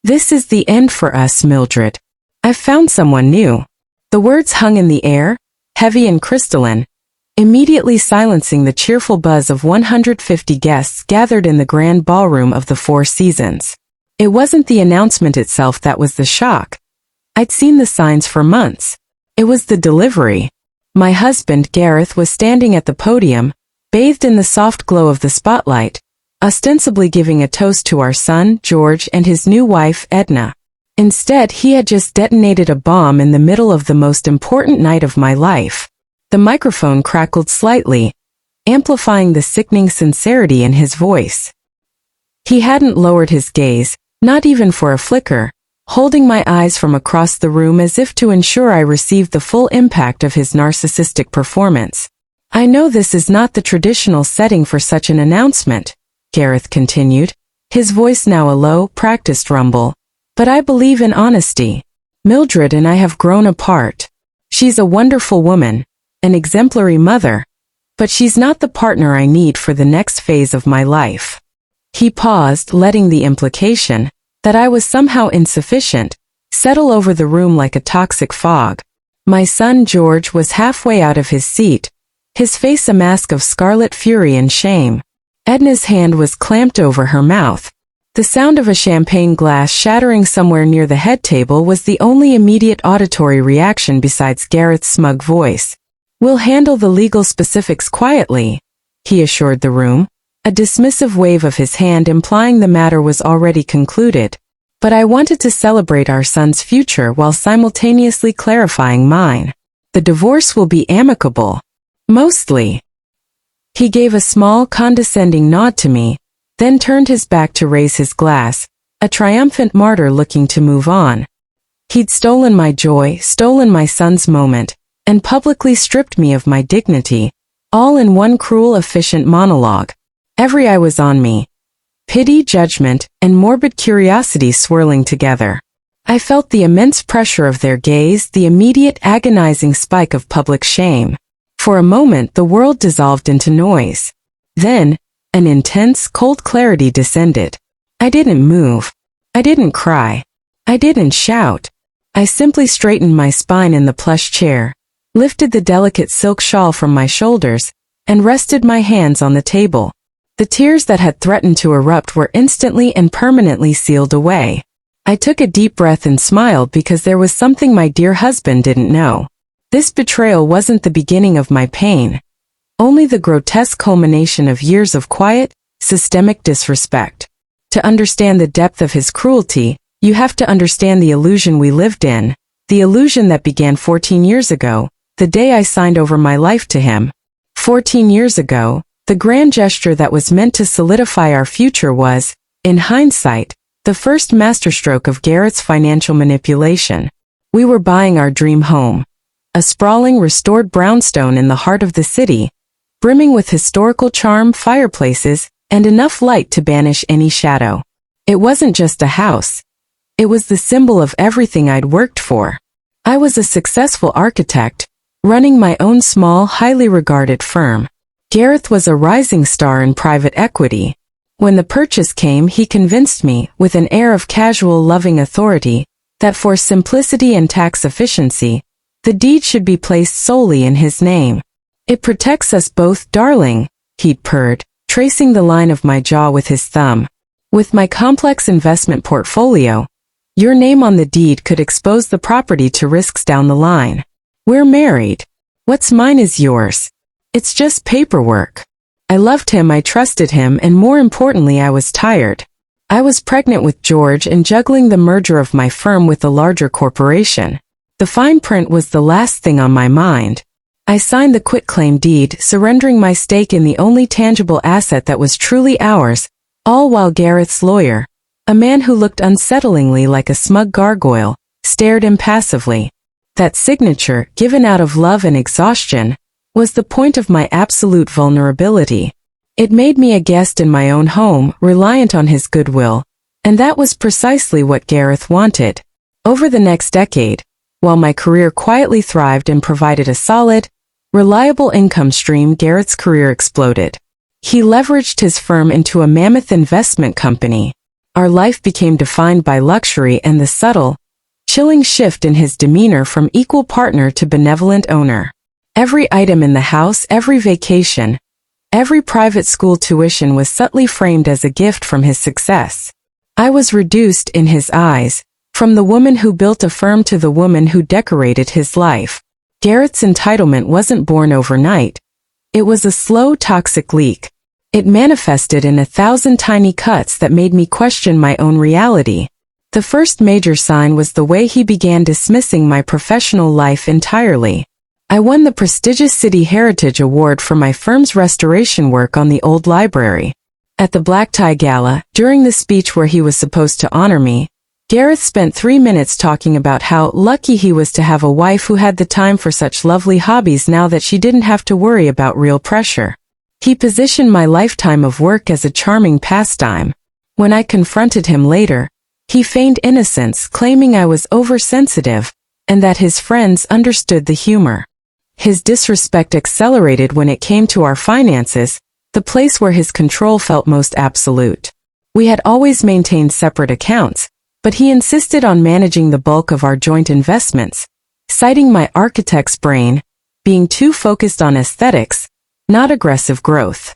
"This is the end for us, Mildred. I've found someone new." The words hung in the air, heavy and crystalline, immediately silencing the cheerful buzz of 150 guests gathered in the grand ballroom of the Four Seasons. It wasn't the announcement itself that was the shock. I'd seen the signs for months. It was the delivery. My husband, Gareth, was standing at the podium, bathed in the soft glow of the spotlight, ostensibly giving a toast to our son, George, and his new wife, Edna. Instead, he had just detonated a bomb in the middle of the most important night of my life. The microphone crackled slightly, amplifying the sickening sincerity in his voice. He hadn't lowered his gaze, not even for a flicker, holding my eyes from across the room as if to ensure I received the full impact of his narcissistic performance. "I know this is not the traditional setting for such an announcement," Gareth continued, his voice now a low, practiced rumble. "But I believe in honesty. Mildred and I have grown apart. She's a wonderful woman, an exemplary mother, but she's not the partner I need for the next phase of my life." He paused, letting the implication that I was somehow insufficient settle over the room like a toxic fog. My son George was halfway out of his seat, his face a mask of scarlet fury and shame. Edna's hand was clamped over her mouth. The sound of a champagne glass shattering somewhere near the head table was the only immediate auditory reaction besides Gareth's smug voice. "We'll handle the legal specifics quietly," he assured the room, a dismissive wave of his hand implying the matter was already concluded. "But I wanted to celebrate our son's future while simultaneously clarifying mine. The divorce will be amicable. Mostly." He gave a small, condescending nod to me, then turned his back to raise his glass, a triumphant martyr looking to move on. He'd stolen my joy, stolen my son's moment, and publicly stripped me of my dignity, all in one cruel, efficient monologue. Every eye was on me. Pity, judgment, and morbid curiosity swirling together. I felt the immense pressure of their gaze, the immediate agonizing spike of public shame. For a moment the world dissolved into noise. Then, an intense, cold clarity descended. I didn't move. I didn't cry. I didn't shout. I simply straightened my spine in the plush chair, lifted the delicate silk shawl from my shoulders, and rested my hands on the table. The tears that had threatened to erupt were instantly and permanently sealed away. I took a deep breath and smiled because there was something my dear husband didn't know. This betrayal wasn't the beginning of my pain, only the grotesque culmination of years of quiet, systemic disrespect. To understand the depth of his cruelty, you have to understand the illusion we lived in, the illusion that began 14 years ago, the day I signed over my life to him. 14 years ago, the grand gesture that was meant to solidify our future was, in hindsight, the first masterstroke of Gareth's financial manipulation. We were buying our dream home, a sprawling, restored brownstone in the heart of the city, brimming with historical charm, fireplaces, and enough light to banish any shadow. It wasn't just a house. It was the symbol of everything I'd worked for. I was a successful architect, running my own small, highly regarded firm. Gareth was a rising star in private equity. When the purchase came, he convinced me, with an air of casual, loving authority, that for simplicity and tax efficiency, the deed should be placed solely in his name. "It protects us both, darling," he'd purred, tracing the line of my jaw with his thumb. "With my complex investment portfolio, your name on the deed could expose the property to risks down the line. We're married. What's mine is yours. It's just paperwork." I loved him, I trusted him, and more importantly, I was tired. I was pregnant with George and juggling the merger of my firm with a larger corporation. The fine print was the last thing on my mind. I signed the quitclaim deed, surrendering my stake in the only tangible asset that was truly ours, all while Gareth's lawyer, a man who looked unsettlingly like a smug gargoyle, stared impassively. That signature, given out of love and exhaustion, was the point of my absolute vulnerability. It made me a guest in my own home, reliant on his goodwill, and that was precisely what Gareth wanted. Over the next decade, while my career quietly thrived and provided a solid, reliable income stream, Gareth's career exploded. He leveraged his firm into a mammoth investment company. Our life became defined by luxury and the subtle, chilling shift in his demeanor from equal partner to benevolent owner. Every item in the house, every vacation, every private school tuition was subtly framed as a gift from his success. I was reduced, in his eyes, from the woman who built a firm to the woman who decorated his life. Gareth's entitlement wasn't born overnight. It was a slow, toxic leak. It manifested in 1,000 tiny cuts that made me question my own reality. The first major sign was the way he began dismissing my professional life entirely. I won the prestigious City Heritage Award for my firm's restoration work on the old library. At the black tie gala, during the speech where he was supposed to honor me, Gareth spent 3 minutes talking about how lucky he was to have a wife who had the time for such lovely hobbies now that she didn't have to worry about real pressure. He positioned my lifetime of work as a charming pastime. When I confronted him later, he feigned innocence, claiming I was oversensitive, and that his friends understood the humor. His disrespect accelerated when it came to our finances, the place where his control felt most absolute. We had always maintained separate accounts, but he insisted on managing the bulk of our joint investments, citing my architect's brain, being too focused on aesthetics, not aggressive growth.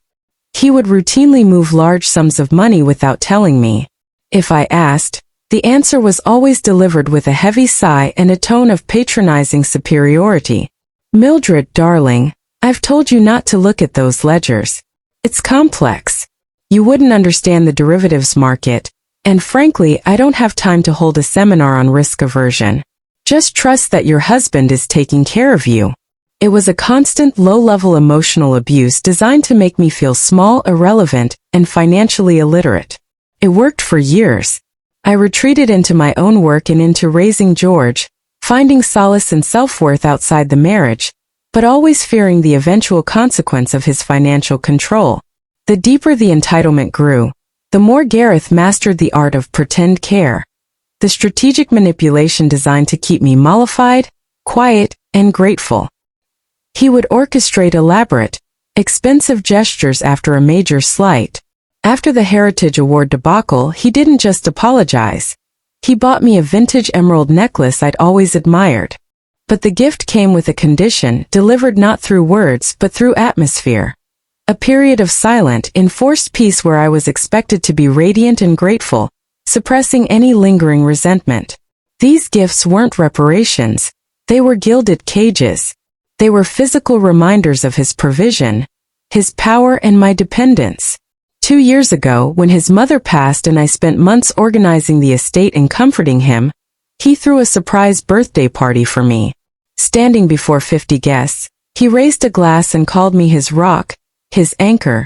He would routinely move large sums of money without telling me. If I asked, the answer was always delivered with a heavy sigh and a tone of patronizing superiority. "Mildred, darling, I've told you not to look at those ledgers. It's complex. You wouldn't understand the derivatives market, and frankly, I don't have time to hold a seminar on risk aversion. Just trust that your husband is taking care of you." It was a constant low-level emotional abuse designed to make me feel small, irrelevant, and financially illiterate. It worked for years. I retreated into my own work and into raising George, finding solace and self-worth outside the marriage, but always fearing the eventual consequence of his financial control. The deeper the entitlement grew, the more Gareth mastered the art of pretend care, the strategic manipulation designed to keep me mollified, quiet, and grateful. He would orchestrate elaborate, expensive gestures after a major slight. After the Heritage Award debacle, he didn't just apologize. He bought me a vintage emerald necklace I'd always admired. But the gift came with a condition, delivered not through words but through atmosphere. A period of silent, enforced peace where I was expected to be radiant and grateful, suppressing any lingering resentment. These gifts weren't reparations. They were gilded cages. They were physical reminders of his provision, his power, and my dependence. 2 years ago, when his mother passed and I spent months organizing the estate and comforting him, he threw a surprise birthday party for me. Standing before 50 guests, he raised a glass and called me his rock, his anchor,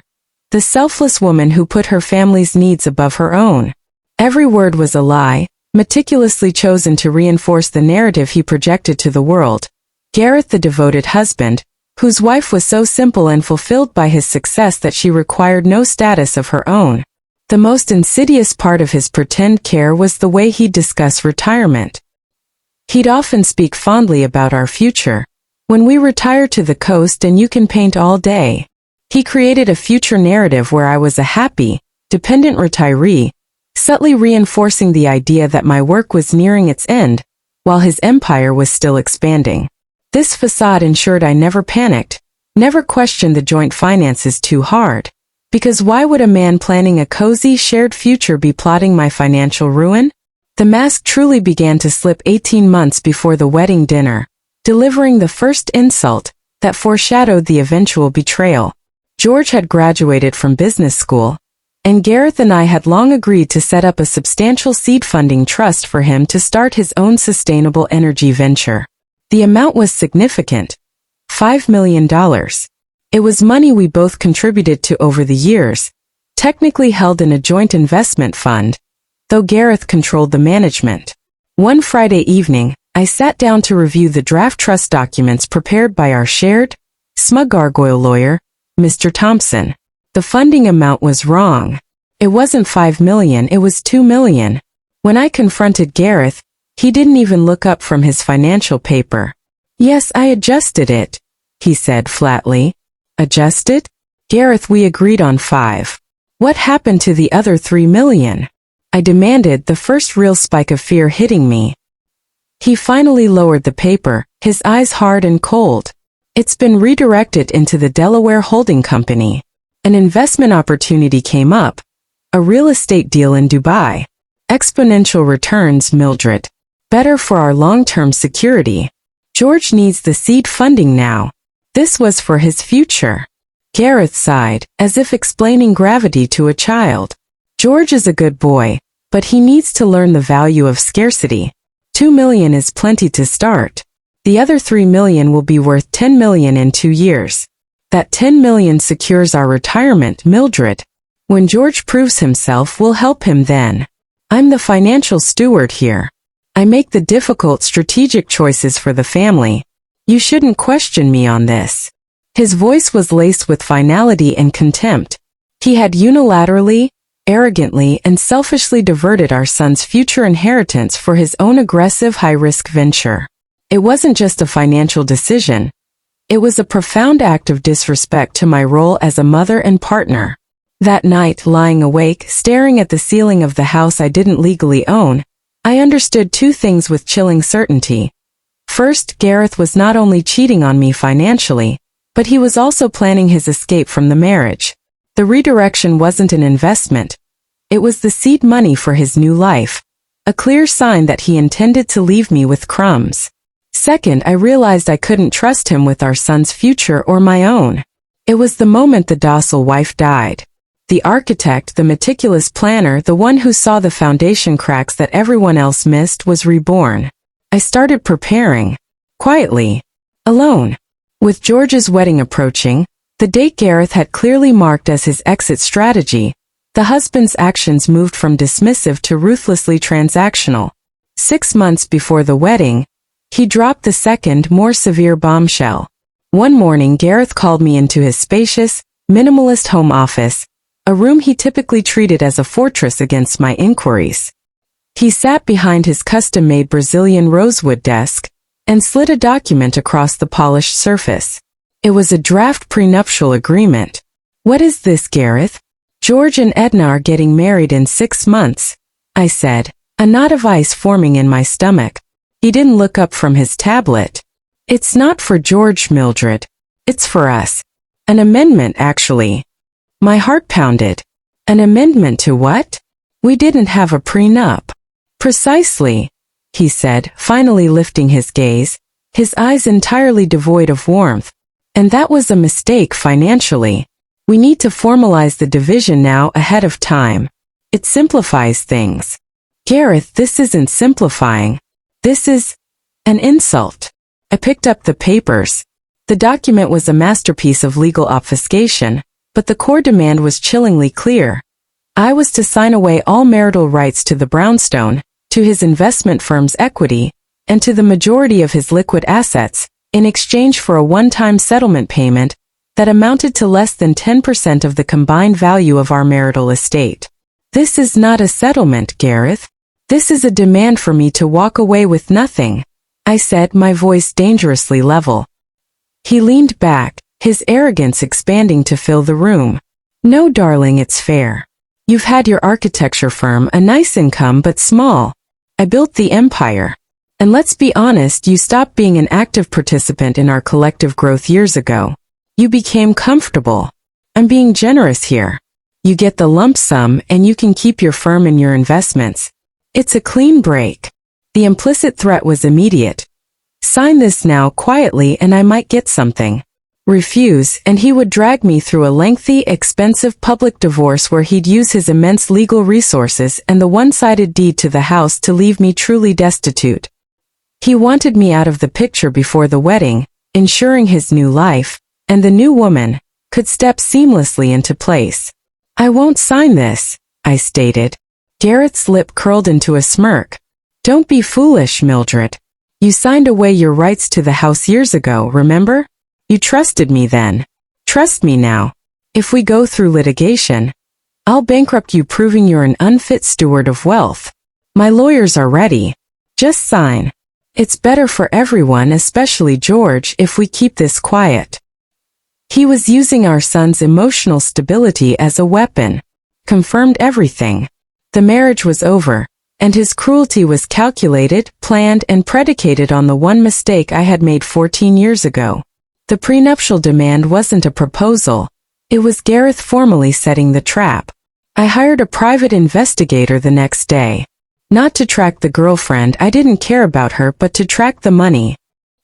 the selfless woman who put her family's needs above her own. Every word was a lie, meticulously chosen to reinforce the narrative he projected to the world. Gareth, the devoted husband, whose wife was so simple and fulfilled by his success that she required no status of her own. The most insidious part of his pretend care was the way he'd discuss retirement. He'd often speak fondly about our future. "When we retire to the coast and you can paint all day." He created a future narrative where I was a happy, dependent retiree, subtly reinforcing the idea that my work was nearing its end, while his empire was still expanding. This facade ensured I never panicked, never questioned the joint finances too hard. Because why would a man planning a cozy, shared future be plotting my financial ruin? The mask truly began to slip 18 months before the wedding dinner, delivering the first insult that foreshadowed the eventual betrayal. George had graduated from business school, and Gareth and I had long agreed to set up a substantial seed funding trust for him to start his own sustainable energy venture. The amount was significant, $5 million. It was money we both contributed to over the years, technically held in a joint investment fund, though Gareth controlled the management. One Friday evening, I sat down to review the draft trust documents prepared by our shared, smug gargoyle lawyer, Mr. Thompson. The funding amount was wrong. It wasn't $5 million, it was $2 million. When I confronted Gareth, he didn't even look up from his financial paper. "Yes, I adjusted it," he said flatly. "Adjusted?" "Gareth, we agreed on 5. What happened to the other $3 million?" I demanded, the first real spike of fear hitting me. He finally lowered the paper, his eyes hard and cold. It's been redirected into the Delaware Holding Company. An investment opportunity came up. A real estate deal in Dubai. Exponential returns, Mildred. Better for our long-term security. George needs the seed funding now. This was for his future. Gareth sighed, as if explaining gravity to a child. George is a good boy, but he needs to learn the value of scarcity. $2 million is plenty to start. The other $3 million will be worth $10 million in 2 years. That $10 million secures our retirement, Mildred. When George proves himself, we'll help him then. I'm the financial steward here. I make the difficult strategic choices for the family. You shouldn't question me on this. His voice was laced with finality and contempt. He had unilaterally, arrogantly, and selfishly diverted our son's future inheritance for his own aggressive high-risk venture. It wasn't just a financial decision. It was a profound act of disrespect to my role as a mother and partner. That night, lying awake, staring at the ceiling of the house I didn't legally own, I understood 2 things with chilling certainty. First, Gareth was not only cheating on me financially, but he was also planning his escape from the marriage. The redirection wasn't an investment. It was the seed money for his new life, a clear sign that he intended to leave me with crumbs. Second, I realized I couldn't trust him with our son's future or my own. It was the moment the docile wife died. The architect, the meticulous planner, the one who saw the foundation cracks that everyone else missed, was reborn. I started preparing. Quietly. Alone. With George's wedding approaching, the date Gareth had clearly marked as his exit strategy, the husband's actions moved from dismissive to ruthlessly transactional. 6 months before the wedding, he dropped the second, more severe bombshell. One morning, Gareth called me into his spacious, minimalist home office, a room he typically treated as a fortress against my inquiries. He sat behind his custom-made Brazilian rosewood desk and slid a document across the polished surface. It was a draft prenuptial agreement. What is this, Gareth? George and Edna are getting married in 6 months, I said, a knot of ice forming in my stomach. He didn't look up from his tablet. It's not for George, Mildred. It's for us. An amendment, actually. My heart pounded. An amendment to what? We didn't have a prenup. Precisely, he said, finally lifting his gaze, his eyes entirely devoid of warmth. And that was a mistake financially. We need to formalize the division now ahead of time. It simplifies things. Gareth, this isn't simplifying. This is an insult. I picked up the papers. The document was a masterpiece of legal obfuscation, but the core demand was chillingly clear. I was to sign away all marital rights to the brownstone, to his investment firm's equity, and to the majority of his liquid assets, in exchange for a one-time settlement payment that amounted to less than 10% of the combined value of our marital estate. This is not a settlement, Gareth. This is a demand for me to walk away with nothing, I said, my voice dangerously level. He leaned back, his arrogance expanding to fill the room. No, darling, it's fair. You've had your architecture firm, a nice income but small. I built the empire. And let's be honest, you stopped being an active participant in our collective growth years ago. You became comfortable. I'm being generous here. You get the lump sum and you can keep your firm and your investments. It's a clean break. The implicit threat was immediate. Sign this now quietly and I might get something. Refuse, and he would drag me through a lengthy, expensive public divorce where he'd use his immense legal resources and the one-sided deed to the house to leave me truly destitute. He wanted me out of the picture before the wedding, ensuring his new life, and the new woman, could step seamlessly into place. I won't sign this, I stated. Gareth's lip curled into a smirk. Don't be foolish, Mildred. You signed away your rights to the house years ago, remember? You trusted me then. Trust me now. If we go through litigation, I'll bankrupt you, proving you're an unfit steward of wealth. My lawyers are ready. Just sign. It's better for everyone, especially George, if we keep this quiet. He was using our son's emotional stability as a weapon. Confirmed everything. The marriage was over, and his cruelty was calculated, planned, and predicated on the one mistake I had made 14 years ago. The prenuptial demand wasn't a proposal. It was Gareth formally setting the trap. I hired a private investigator the next day. Not to track the girlfriend, I didn't care about her, but to track the money.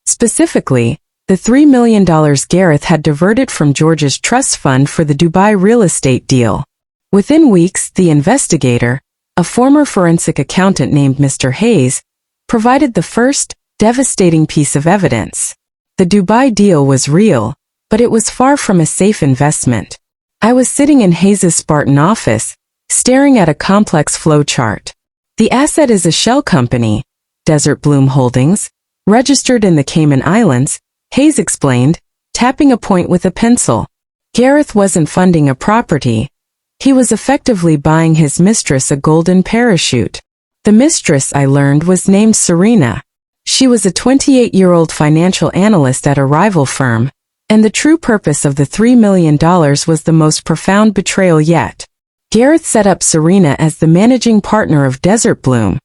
Specifically, the $3 million Gareth had diverted from George's trust fund for the Dubai real estate deal. Within weeks, the investigator, a former forensic accountant named Mr. Hayes, provided the first, devastating piece of evidence. The Dubai deal was real, but it was far from a safe investment. I was sitting in Hayes' Spartan office, staring at a complex flowchart. The asset is a shell company, Desert Bloom Holdings, registered in the Cayman Islands, Hayes explained, tapping a point with a pencil. Gareth wasn't funding a property. He was effectively buying his mistress a golden parachute. The mistress, I learned, was named Serena. She was a 28-year-old financial analyst at a rival firm, and the true purpose of the $3 million was the most profound betrayal yet. Gareth set up Serena as the managing partner of Desert Bloom,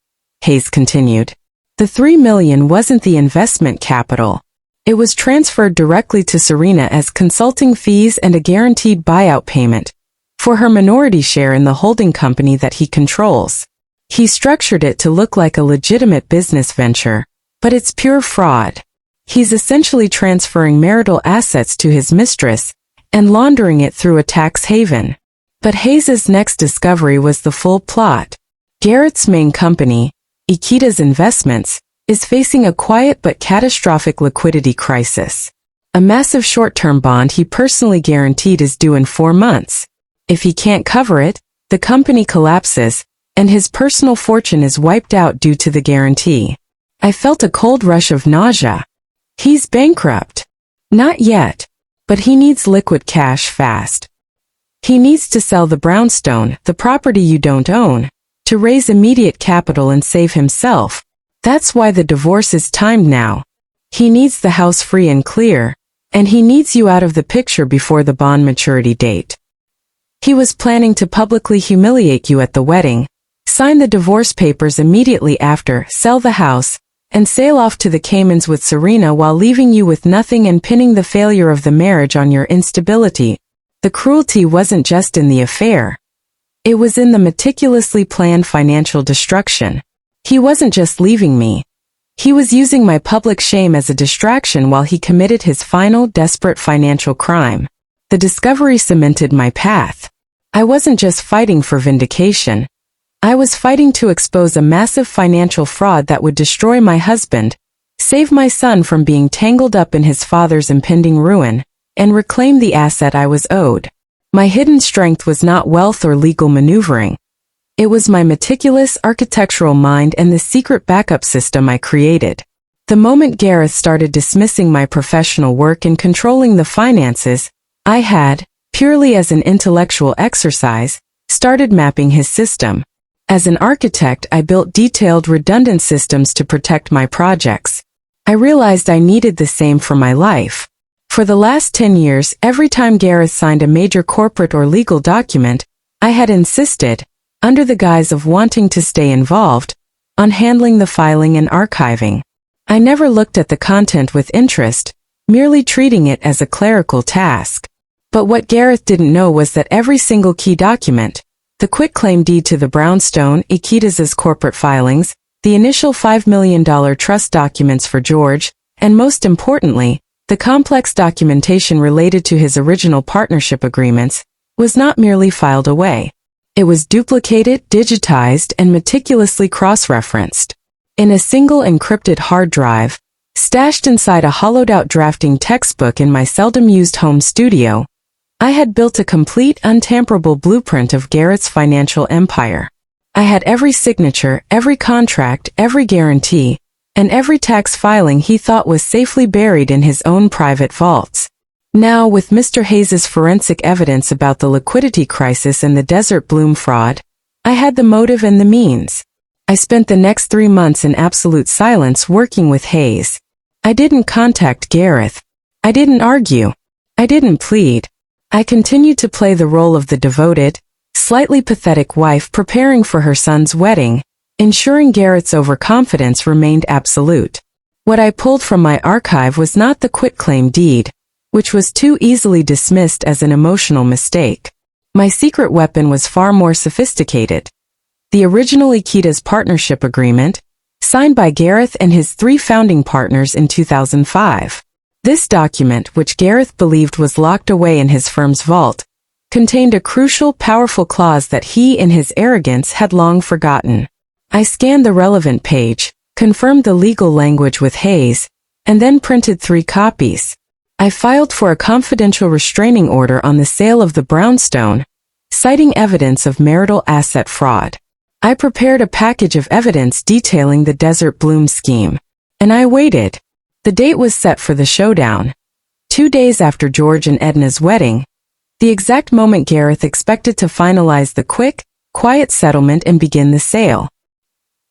Hayes continued. The $3 million wasn't the investment capital. It was transferred directly to Serena as consulting fees and a guaranteed buyout payment for her minority share in the holding company that he controls. He structured it to look like a legitimate business venture, but it's pure fraud. He's essentially transferring marital assets to his mistress and laundering it through a tax haven. But Hayes' next discovery was the full plot. Gareth's main company, Ikita's Investments, is facing a quiet but catastrophic liquidity crisis. A massive short-term bond he personally guaranteed is due in 4 months. If he can't cover it, the company collapses, and his personal fortune is wiped out due to the guarantee. I felt a cold rush of nausea. He's bankrupt. Not yet. But he needs liquid cash fast. He needs to sell the brownstone, the property you don't own, to raise immediate capital and save himself. That's why the divorce is timed now. He needs the house free and clear, and he needs you out of the picture before the bond maturity date. He was planning to publicly humiliate you at the wedding, sign the divorce papers immediately after, sell the house, and sail off to the Caymans with Serena while leaving you with nothing and pinning the failure of the marriage on your instability. The cruelty wasn't just in the affair. It was in the meticulously planned financial destruction. He wasn't just leaving me. He was using my public shame as a distraction while he committed his final, desperate financial crime. The discovery cemented my path. I wasn't just fighting for vindication. I was fighting to expose a massive financial fraud that would destroy my husband, save my son from being tangled up in his father's impending ruin, and reclaim the asset I was owed. My hidden strength was not wealth or legal maneuvering. It was my meticulous architectural mind and the secret backup system I created. The moment Gareth started dismissing my professional work and controlling the finances, I had, purely as an intellectual exercise, started mapping his system. As an architect, I built detailed, redundant systems to protect my projects. I realized I needed the same for my life. For the last 10 years, every time Gareth signed a major corporate or legal document, I had insisted, under the guise of wanting to stay involved, on handling the filing and archiving. I never looked at the content with interest, merely treating it as a clerical task. But what Gareth didn't know was that every single key document, the quitclaim deed to the brownstone, Ikita's corporate filings, the initial $5 million trust documents for George, and most importantly, the complex documentation related to his original partnership agreements, was not merely filed away. It was duplicated, digitized, and meticulously cross-referenced. In a single encrypted hard drive, stashed inside a hollowed-out drafting textbook in my seldom-used home studio, I had built a complete, untamperable blueprint of Gareth's financial empire. I had every signature, every contract, every guarantee, and every tax filing he thought was safely buried in his own private vaults. Now, with Mr. Hayes' forensic evidence about the liquidity crisis and the Desert Bloom fraud, I had the motive and the means. I spent the next 3 months in absolute silence working with Hayes. I didn't contact Gareth. I didn't argue. I didn't plead. I continued to play the role of the devoted, slightly pathetic wife preparing for her son's wedding, ensuring Gareth's overconfidence remained absolute. What I pulled from my archive was not the quitclaim deed, which was too easily dismissed as an emotional mistake. My secret weapon was far more sophisticated. The original Ikita's partnership agreement, signed by Gareth and his 3 founding partners in 2005. This document, which Gareth believed was locked away in his firm's vault, contained a crucial, powerful clause that he, in his arrogance, had long forgotten. I scanned the relevant page, confirmed the legal language with Hayes, and then printed 3 copies. I filed for a confidential restraining order on the sale of the brownstone, citing evidence of marital asset fraud. I prepared a package of evidence detailing the Desert Bloom scheme. And I waited. The date was set for the showdown. 2 days after George and Edna's wedding, the exact moment Gareth expected to finalize the quick, quiet settlement and begin the sale.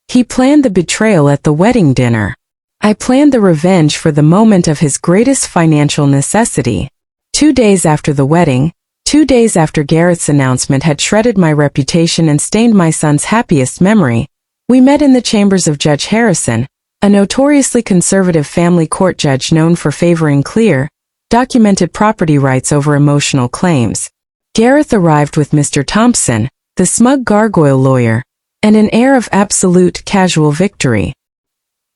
He planned the betrayal at the wedding dinner. I planned the revenge for the moment of his greatest financial necessity. 2 days after the wedding, 2 days after Gareth's announcement had shredded my reputation and stained my son's happiest memory, we met in the chambers of Judge Harrison, a notoriously conservative family court judge known for favoring clear, documented property rights over emotional claims. Gareth arrived with Mr. Thompson, the smug gargoyle lawyer, and an air of absolute casual victory.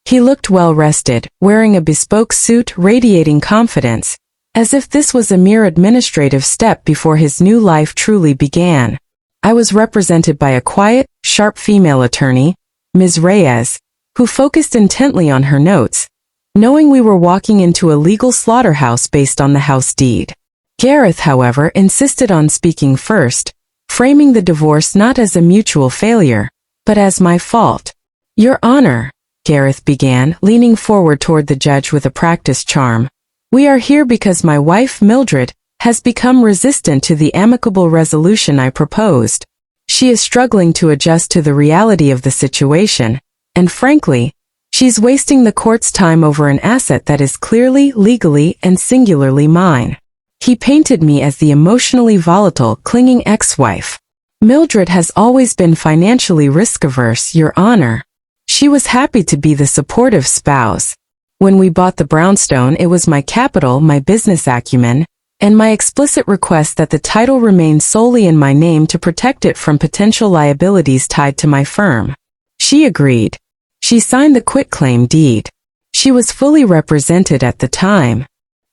He looked well-rested, wearing a bespoke suit radiating confidence, as if this was a mere administrative step before his new life truly began. I was represented by a quiet, sharp female attorney, Ms. Reyes, who focused intently on her notes, knowing we were walking into a legal slaughterhouse based on the house deed. Gareth, however, insisted on speaking first, framing the divorce not as a mutual failure, but as my fault. Your Honor, Gareth began, leaning forward toward the judge with a practiced charm. We are here because my wife, Mildred, has become resistant to the amicable resolution I proposed. She is struggling to adjust to the reality of the situation, and frankly, she's wasting the court's time over an asset that is clearly, legally, and singularly mine. He painted me as the emotionally volatile, clinging ex-wife. Mildred has always been financially risk-averse, Your Honor. She was happy to be the supportive spouse. When we bought the brownstone, it was my capital, my business acumen, and my explicit request that the title remain solely in my name to protect it from potential liabilities tied to my firm. She agreed. She signed the quitclaim deed. She was fully represented at the time.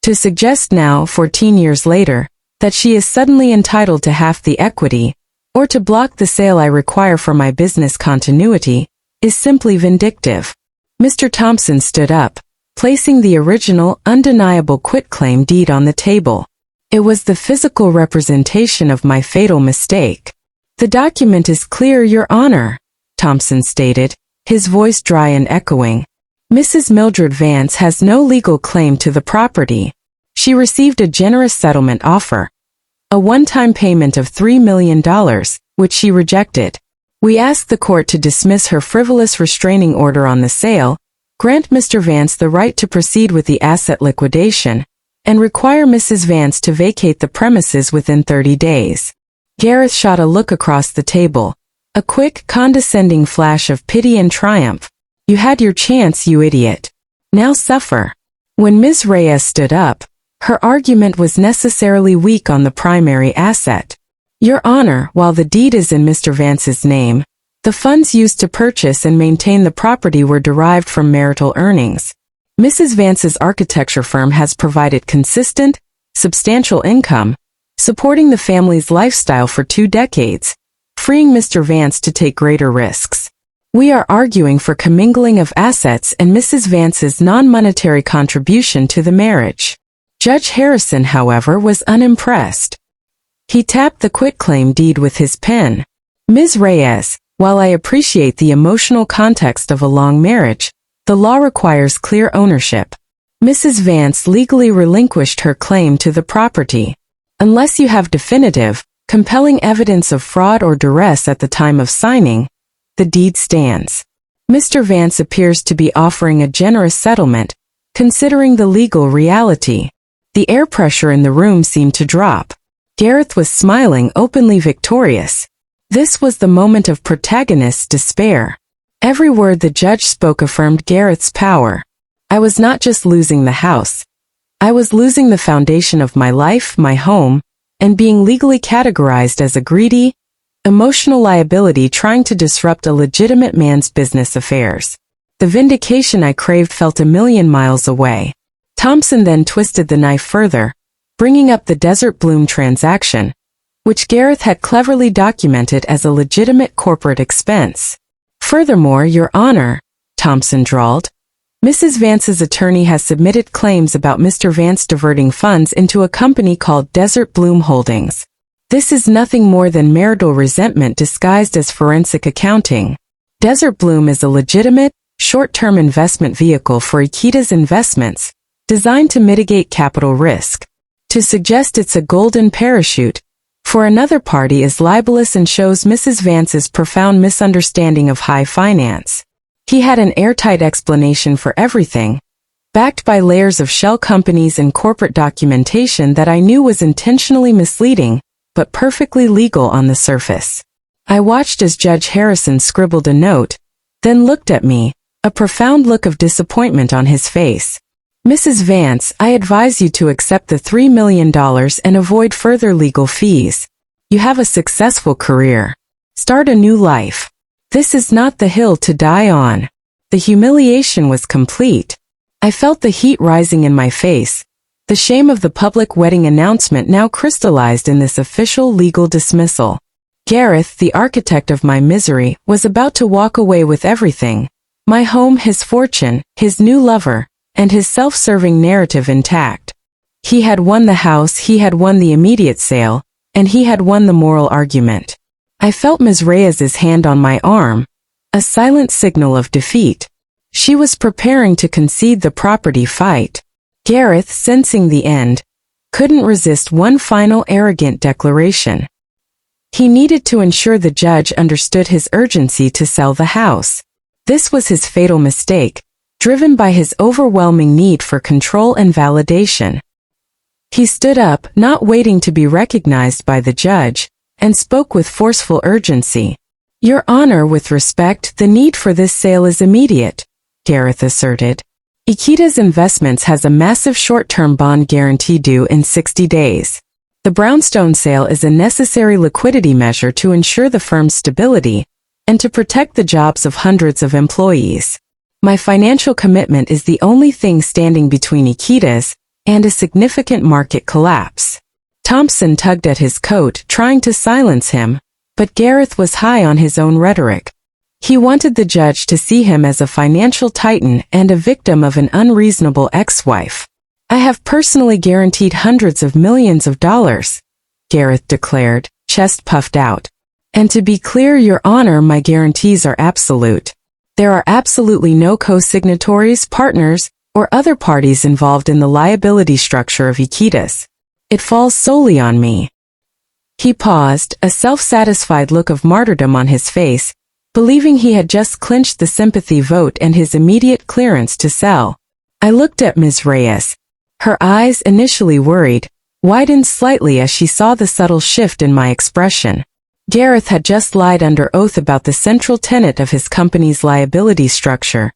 To suggest now, 14 years later, that she is suddenly entitled to half the equity, or to block the sale I require for my business continuity, is simply vindictive. Mr. Thompson stood up, placing the original, undeniable quitclaim deed on the table. It was the physical representation of my fatal mistake. The document is clear, Your Honor, Thompson stated, his voice dry and echoing. Mrs. Mildred Vance has no legal claim to the property. She received a generous settlement offer, a one-time payment of $3 million, which she rejected. We asked the court to dismiss her frivolous restraining order on the sale, grant Mr. Vance the right to proceed with the asset liquidation, and require Mrs. Vance to vacate the premises within 30 days. Gareth shot a look across the table, a quick, condescending flash of pity and triumph. You had your chance, you idiot. Now suffer. When Ms. Reyes stood up, her argument was necessarily weak on the primary asset. Your Honor, while the deed is in Mr. Vance's name, the funds used to purchase and maintain the property were derived from marital earnings. Mrs. Vance's architecture firm has provided consistent, substantial income, supporting the family's lifestyle for 2 decades, freeing Mr. Vance to take greater risks. We are arguing for commingling of assets and Mrs. Vance's non-monetary contribution to the marriage. Judge Harrison, however, was unimpressed. He tapped the quitclaim deed with his pen. Ms. Reyes, while I appreciate the emotional context of a long marriage, the law requires clear ownership. Mrs. Vance legally relinquished her claim to the property. Unless you have definitive, compelling evidence of fraud or duress at the time of signing, the deed stands. Mr. Vance appears to be offering a generous settlement, considering the legal reality. The air pressure in the room seemed to drop. Gareth was smiling, openly victorious. This was the moment of protagonist's despair. Every word the judge spoke affirmed Gareth's power. I was not just losing the house. I was losing the foundation of my life, my home, and being legally categorized as a greedy, emotional liability trying to disrupt a legitimate man's business affairs. The vindication I craved felt a million miles away. Thompson then twisted the knife further, bringing up the Desert Bloom transaction, which Gareth had cleverly documented as a legitimate corporate expense. Furthermore, Your Honor, Thompson drawled, Mrs. Vance's attorney has submitted claims about Mr. Vance diverting funds into a company called Desert Bloom Holdings. This is nothing more than marital resentment disguised as forensic accounting. Desert Bloom is a legitimate, short-term investment vehicle for Ikita's investments, designed to mitigate capital risk. To suggest it's a golden parachute for another party is libelous and shows Mrs. Vance's profound misunderstanding of high finance. He had an airtight explanation for everything, backed by layers of shell companies and corporate documentation that I knew was intentionally misleading, but perfectly legal on the surface. I watched as Judge Harrison scribbled a note, then looked at me, a profound look of disappointment on his face. Mrs. Vance, I advise you to accept the $3 million and avoid further legal fees. You have a successful career. Start a new life. This is not the hill to die on. The humiliation was complete. I felt the heat rising in my face. The shame of the public wedding announcement now crystallized in this official legal dismissal. Gareth, the architect of my misery, was about to walk away with everything. My home, his fortune, his new lover, and his self-serving narrative intact. He had won the house, he had won the immediate sale, and he had won the moral argument. I felt Ms. Reyes's hand on my arm, a silent signal of defeat. She was preparing to concede the property fight. Gareth, sensing the end, couldn't resist one final arrogant declaration. He needed to ensure the judge understood his urgency to sell the house. This was his fatal mistake, driven by his overwhelming need for control and validation. He stood up, not waiting to be recognized by the judge, and spoke with forceful urgency. Your Honor, with respect, the need for this sale is immediate, Gareth asserted. Ikita's Investments has a massive short-term bond guarantee due in 60 days. The brownstone sale is a necessary liquidity measure to ensure the firm's stability and to protect the jobs of hundreds of employees. My financial commitment is the only thing standing between Ikita's and a significant market collapse. Thompson tugged at his coat, trying to silence him, but Gareth was high on his own rhetoric. He wanted the judge to see him as a financial titan and a victim of an unreasonable ex-wife. I have personally guaranteed hundreds of millions of dollars, Gareth declared, chest puffed out. And to be clear, Your Honor, my guarantees are absolute. There are absolutely no co-signatories, partners, or other parties involved in the liability structure of Ikita's. It falls solely on me. He paused, a self-satisfied look of martyrdom on his face, believing he had just clinched the sympathy vote and his immediate clearance to sell. I looked at Ms. Reyes. Her eyes, initially worried, widened slightly as she saw the subtle shift in my expression. Gareth had just lied under oath about the central tenet of his company's liability structure,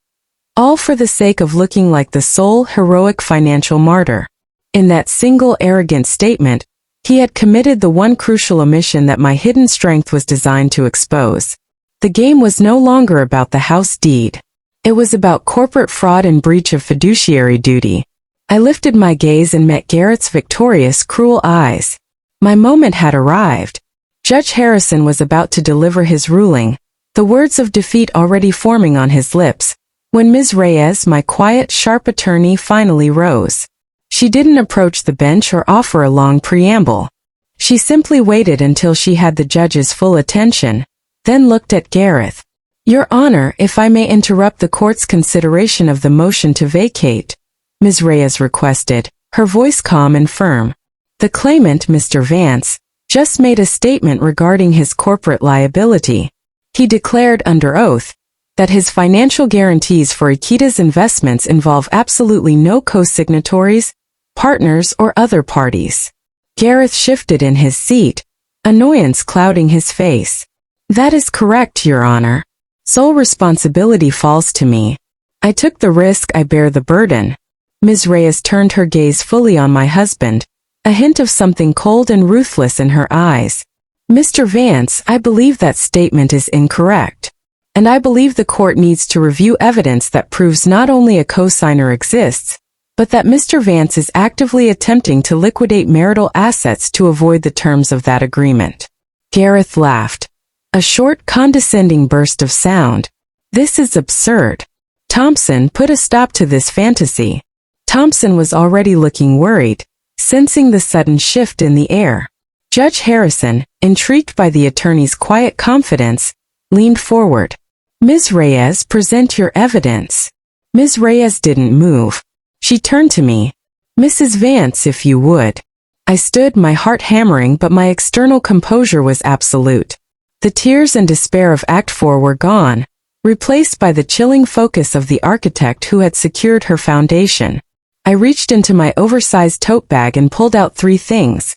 all for the sake of looking like the sole heroic financial martyr. In that single arrogant statement, he had committed the one crucial omission that my hidden strength was designed to expose. The game was no longer about the house deed. It was about corporate fraud and breach of fiduciary duty. I lifted my gaze and met Gareth's victorious, cruel eyes. My moment had arrived. Judge Harrison was about to deliver his ruling, the words of defeat already forming on his lips, when Ms. Reyes, my quiet, sharp attorney, finally rose. She didn't approach the bench or offer a long preamble. She simply waited until she had the judge's full attention, then looked at Gareth. Your Honor, if I may interrupt the court's consideration of the motion to vacate, Ms. Reyes requested, her voice calm and firm. The claimant, Mr. Vance, just made a statement regarding his corporate liability. He declared under oath that his financial guarantees for Ikita's investments involve absolutely no co-signatories, partners, or other parties. Gareth shifted in his seat, annoyance clouding his face. That is correct, Your Honor. Sole responsibility falls to me. I took the risk, I bear the burden. Ms. Reyes turned her gaze fully on my husband, a hint of something cold and ruthless in her eyes. Mr. Vance, I believe that statement is incorrect. And I believe the court needs to review evidence that proves not only a cosigner exists, but that Mr. Vance is actively attempting to liquidate marital assets to avoid the terms of that agreement. Gareth laughed. A short, condescending burst of sound. This is absurd. Thompson, put a stop to this fantasy. Thompson was already looking worried, sensing the sudden shift in the air. Judge Harrison, intrigued by the attorney's quiet confidence, leaned forward. Ms. Reyes, present your evidence. Ms. Reyes didn't move. She turned to me. Mrs. Vance, if you would. I stood, my heart hammering, but my external composure was absolute. The tears and despair of Act 4 were gone, replaced by the chilling focus of the architect who had secured her foundation. I reached into my oversized tote bag and pulled out 3 things.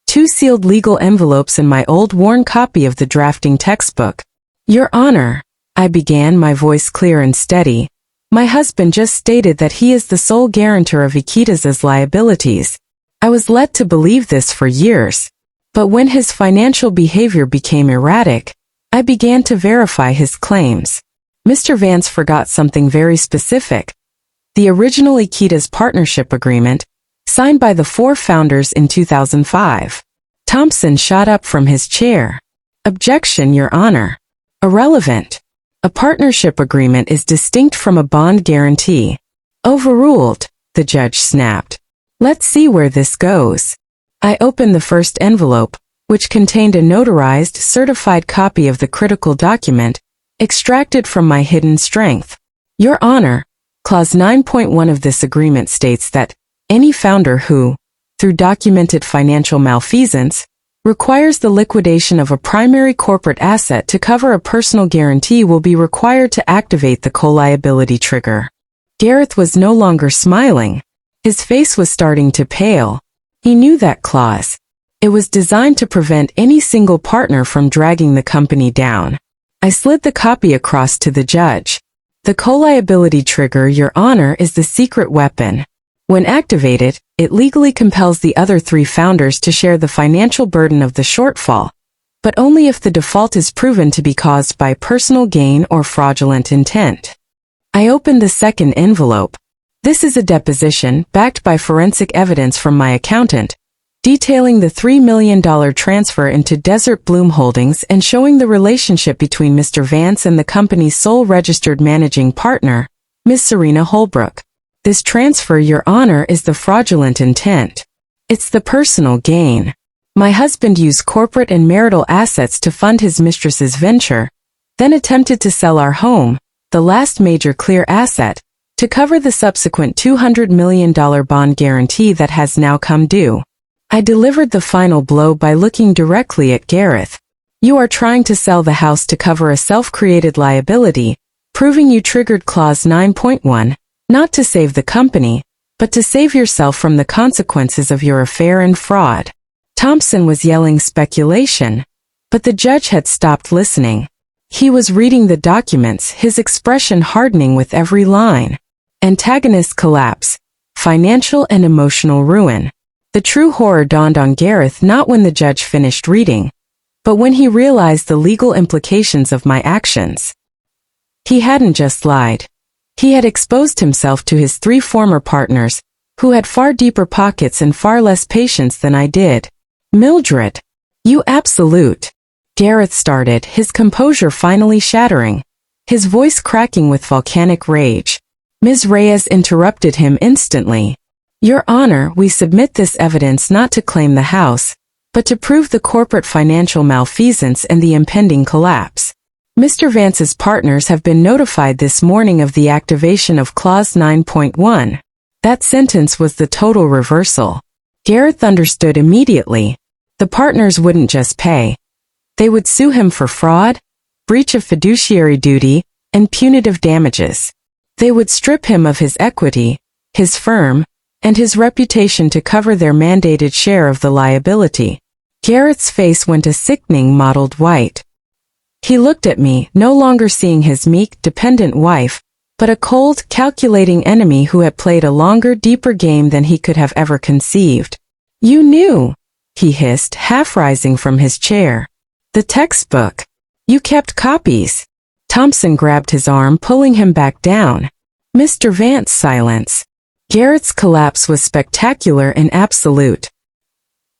2 sealed legal envelopes and my old worn copy of the drafting textbook. Your Honor, I began, my voice clear and steady. My husband just stated that he is the sole guarantor of Ikita's liabilities. I was led to believe this for years. But when his financial behavior became erratic, I began to verify his claims. Mr. Vance forgot something very specific. The original Ikita's partnership agreement, signed by the 4 founders in 2005. Thompson shot up from his chair. Objection, Your Honor. Irrelevant. A partnership agreement is distinct from a bond guarantee. Overruled, the judge snapped. Let's see where this goes. I opened the first envelope, which contained a notarized, certified copy of the critical document, extracted from my hidden strength. Your Honor, Clause 9.1 of this agreement states that any founder who, through documented financial malfeasance, requires the liquidation of a primary corporate asset to cover a personal guarantee will be required to activate the co-liability trigger. Gareth was no longer smiling. His face was starting to pale. He knew that clause. It was designed to prevent any single partner from dragging the company down. I slid the copy across to the judge. The co-liability trigger, Your Honor, is the secret weapon. When activated, it legally compels the other 3 founders to share the financial burden of the shortfall, but only if the default is proven to be caused by personal gain or fraudulent intent. I opened the second envelope. This is a deposition, backed by forensic evidence from my accountant, detailing the $3 million transfer into Desert Bloom Holdings and showing the relationship between Mr. Vance and the company's sole registered managing partner, Ms. Serena Holbrook. This transfer, Your Honor, is the fraudulent intent. It's the personal gain. My husband used corporate and marital assets to fund his mistress's venture, then attempted to sell our home, the last major clear asset, to cover the subsequent $200 million bond guarantee that has now come due. I delivered the final blow by looking directly at Gareth. You are trying to sell the house to cover a self-created liability, proving you triggered Clause 9.1, not to save the company, but to save yourself from the consequences of your affair and fraud. Thompson was yelling speculation, but the judge had stopped listening. He was reading the documents, his expression hardening with every line. Antagonist collapse, financial and emotional ruin. The true horror dawned on Gareth not when the judge finished reading, but when he realized the legal implications of my actions. He hadn't just lied. He had exposed himself to his 3 former partners, who had far deeper pockets and far less patience than I did. Mildred, you absolute. Gareth started, his composure finally shattering, his voice cracking with volcanic rage. Ms. Reyes interrupted him instantly. Your Honor, we submit this evidence not to claim the house, but to prove the corporate financial malfeasance and the impending collapse. Mr. Vance's partners have been notified this morning of the activation of Clause 9.1. That sentence was the total reversal. Gareth understood immediately. The partners wouldn't just pay. They would sue him for fraud, breach of fiduciary duty, and punitive damages. They would strip him of his equity, his firm, and his reputation to cover their mandated share of the liability. Gareth's face went a sickening mottled white. He looked at me, no longer seeing his meek, dependent wife, but a cold, calculating enemy who had played a longer, deeper game than he could have ever conceived. "You knew," he hissed, half rising from his chair. "The textbook. You kept copies." Thompson grabbed his arm, pulling him back down. "Mr. Vance, silence." Gareth's collapse was spectacular and absolute.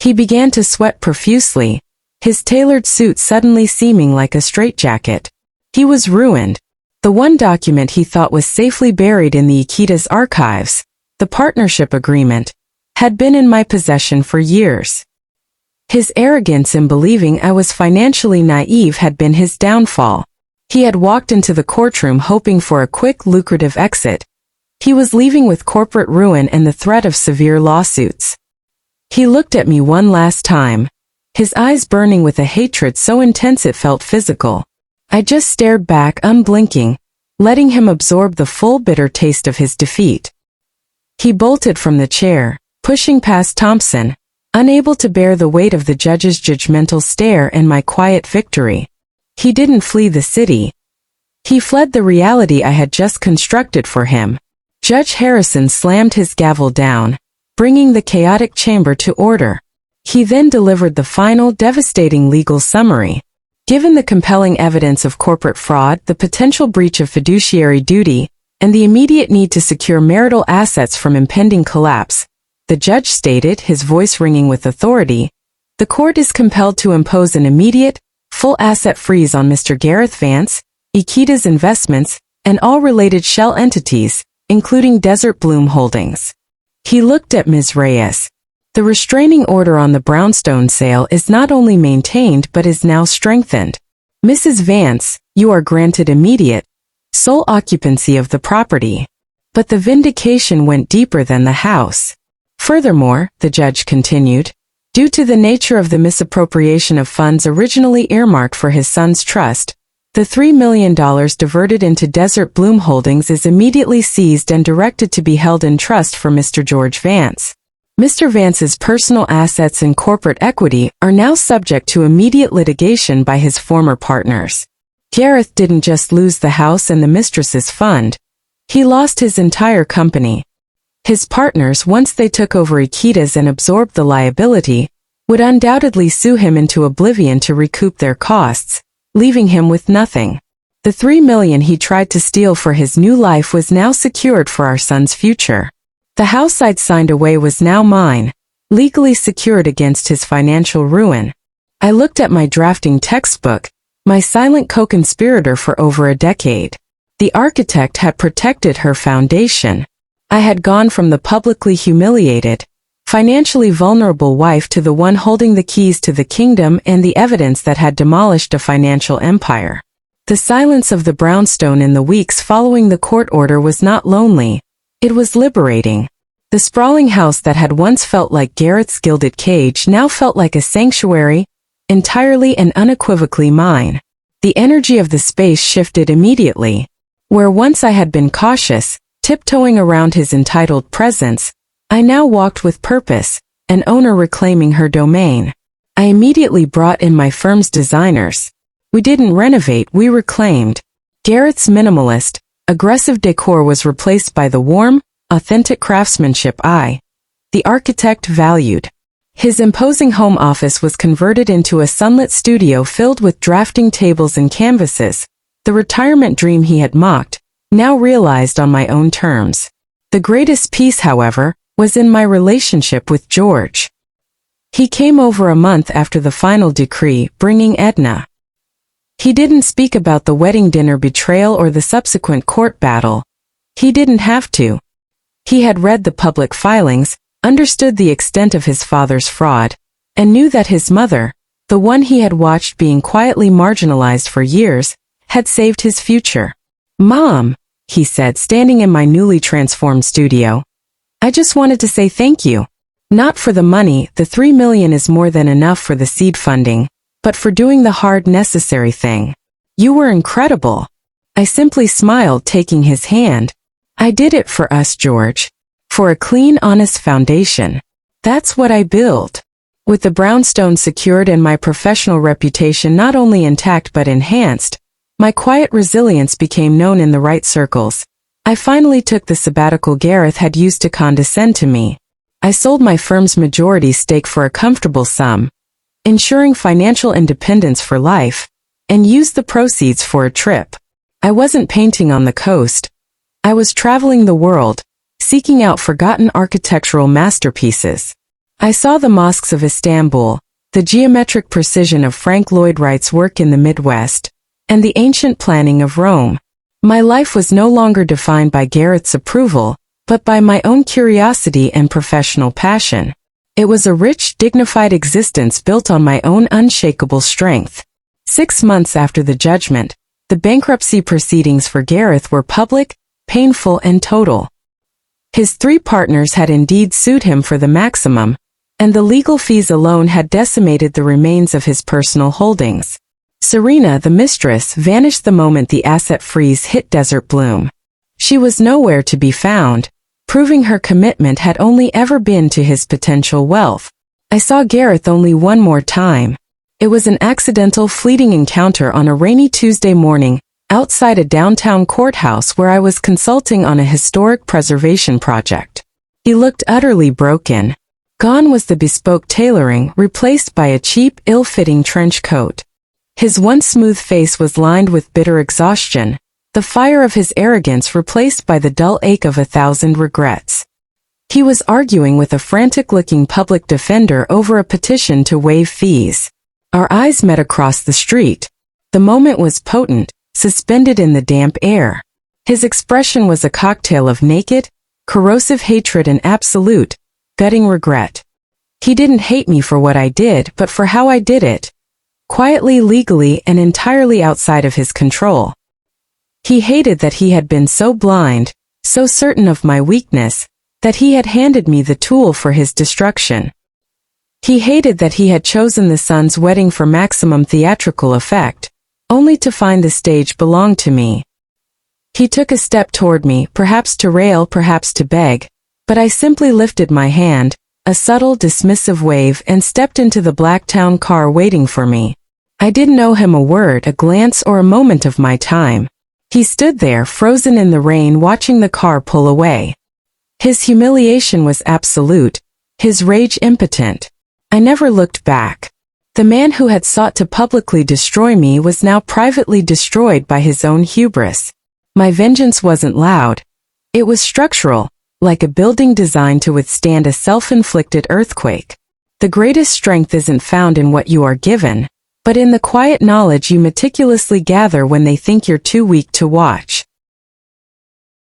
He began to sweat profusely, his tailored suit suddenly seeming like a straitjacket. He was ruined. The one document he thought was safely buried in the Ikita's archives, the partnership agreement, had been in my possession for years. His arrogance in believing I was financially naive had been his downfall. He had walked into the courtroom hoping for a quick, lucrative exit. He was leaving with corporate ruin and the threat of severe lawsuits. He looked at me one last time, his eyes burning with a hatred so intense it felt physical. I just stared back, unblinking, letting him absorb the full bitter taste of his defeat. He bolted from the chair, pushing past Thompson, unable to bear the weight of the judge's judgmental stare and my quiet victory. He didn't flee the city. He fled the reality I had just constructed for him. Judge Harrison slammed his gavel down, bringing the chaotic chamber to order. He then delivered the final, devastating legal summary. Given the compelling evidence of corporate fraud, the potential breach of fiduciary duty, and the immediate need to secure marital assets from impending collapse, the judge stated, his voice ringing with authority, the court is compelled to impose an immediate, full asset freeze on Mr. Gareth Vance, Ikita's investments, and all related shell entities, including Desert Bloom Holdings. He looked at Ms. Reyes. The restraining order on the brownstone sale is not only maintained but is now strengthened. Mrs. Vance, you are granted immediate, sole occupancy of the property. But the vindication went deeper than the house. Furthermore, the judge continued, due to the nature of the misappropriation of funds originally earmarked for his son's trust, the $3 million diverted into Desert Bloom Holdings is immediately seized and directed to be held in trust for Mr. George Vance. Mr. Vance's personal assets and corporate equity are now subject to immediate litigation by his former partners. Gareth didn't just lose the house and the mistress's fund. He lost his entire company. His partners, once they took over Ikita's and absorbed the liability, would undoubtedly sue him into oblivion to recoup their costs, leaving him with nothing. The $3 million he tried to steal for his new life was now secured for our son's future. The house I'd signed away was now mine, legally secured against his financial ruin. I looked at my drafting textbook, my silent co-conspirator for over a decade. The architect had protected her foundation. I had gone from the publicly humiliated, financially vulnerable wife to the one holding the keys to the kingdom and the evidence that had demolished a financial empire. The silence of the brownstone in the weeks following the court order was not lonely. It was liberating. The sprawling house that had once felt like Gareth's gilded cage now felt like a sanctuary, entirely and unequivocally mine. The energy of the space shifted immediately. Where once I had been cautious, tiptoeing around his entitled presence, I now walked with purpose, an owner reclaiming her domain. I immediately brought in my firm's designers. We didn't renovate, we reclaimed. Gareth's minimalist, aggressive decor was replaced by the warm, authentic craftsmanship the architect valued. His imposing home office was converted into a sunlit studio filled with drafting tables and canvases, the retirement dream he had mocked, now realized on my own terms. The greatest piece, however, was in my relationship with George. He came over a month after the final decree, bringing Edna. He didn't speak about the wedding dinner betrayal or the subsequent court battle. He didn't have to. He had read the public filings, understood the extent of his father's fraud, and knew that his mother, the one he had watched being quietly marginalized for years, had saved his future. "Mom," he said, standing in my newly transformed studio, "I just wanted to say thank you. Not for the money, the $3 million is more than enough for the seed funding, but for doing the hard, necessary thing. You were incredible." I simply smiled, taking his hand. "I did it for us, George. For a clean, honest foundation. That's what I built." With the brownstone secured and my professional reputation not only intact but enhanced, my quiet resilience became known in the right circles. I finally took the sabbatical Gareth had used to condescend to me. I sold my firm's majority stake for a comfortable sum, ensuring financial independence for life, and used the proceeds for a trip. I wasn't painting on the coast. I was traveling the world, seeking out forgotten architectural masterpieces. I saw the mosques of Istanbul, the geometric precision of Frank Lloyd Wright's work in the Midwest, and the ancient planning of Rome. My life was no longer defined by Gareth's approval, but by my own curiosity and professional passion. It was a rich, dignified existence built on my own unshakable strength. 6 months after the judgment, the bankruptcy proceedings for Gareth were public, painful, and total. His 3 partners had indeed sued him for the maximum, and the legal fees alone had decimated the remains of his personal holdings. Serena, the mistress, vanished the moment the asset freeze hit Desert Bloom. She was nowhere to be found, proving her commitment had only ever been to his potential wealth. I saw Gareth only one more time. It was an accidental, fleeting encounter on a rainy Tuesday morning, outside a downtown courthouse where I was consulting on a historic preservation project. He looked utterly broken. Gone was the bespoke tailoring, replaced by a cheap, ill-fitting trench coat. His once smooth face was lined with bitter exhaustion, the fire of his arrogance replaced by the dull ache of 1,000 regrets. He was arguing with a frantic-looking public defender over a petition to waive fees. Our eyes met across the street. The moment was potent, suspended in the damp air. His expression was a cocktail of naked, corrosive hatred and absolute, gutting regret. He didn't hate me for what I did, but for how I did it. Quietly, legally, and entirely outside of his control. He hated that he had been so blind, so certain of my weakness, that he had handed me the tool for his destruction. He hated that he had chosen the son's wedding for maximum theatrical effect, only to find the stage belonged to me. He took a step toward me, perhaps to rail, perhaps to beg, but I simply lifted my hand, a subtle, dismissive wave, and stepped into the Blacktown car waiting for me. I didn't owe him a word, a glance, or a moment of my time. He stood there, frozen in the rain, watching the car pull away. His humiliation was absolute, his rage impotent. I never looked back. The man who had sought to publicly destroy me was now privately destroyed by his own hubris. My vengeance wasn't loud. It was structural, like a building designed to withstand a self-inflicted earthquake. The greatest strength isn't found in what you are given, but in the quiet knowledge you meticulously gather when they think you're too weak to watch.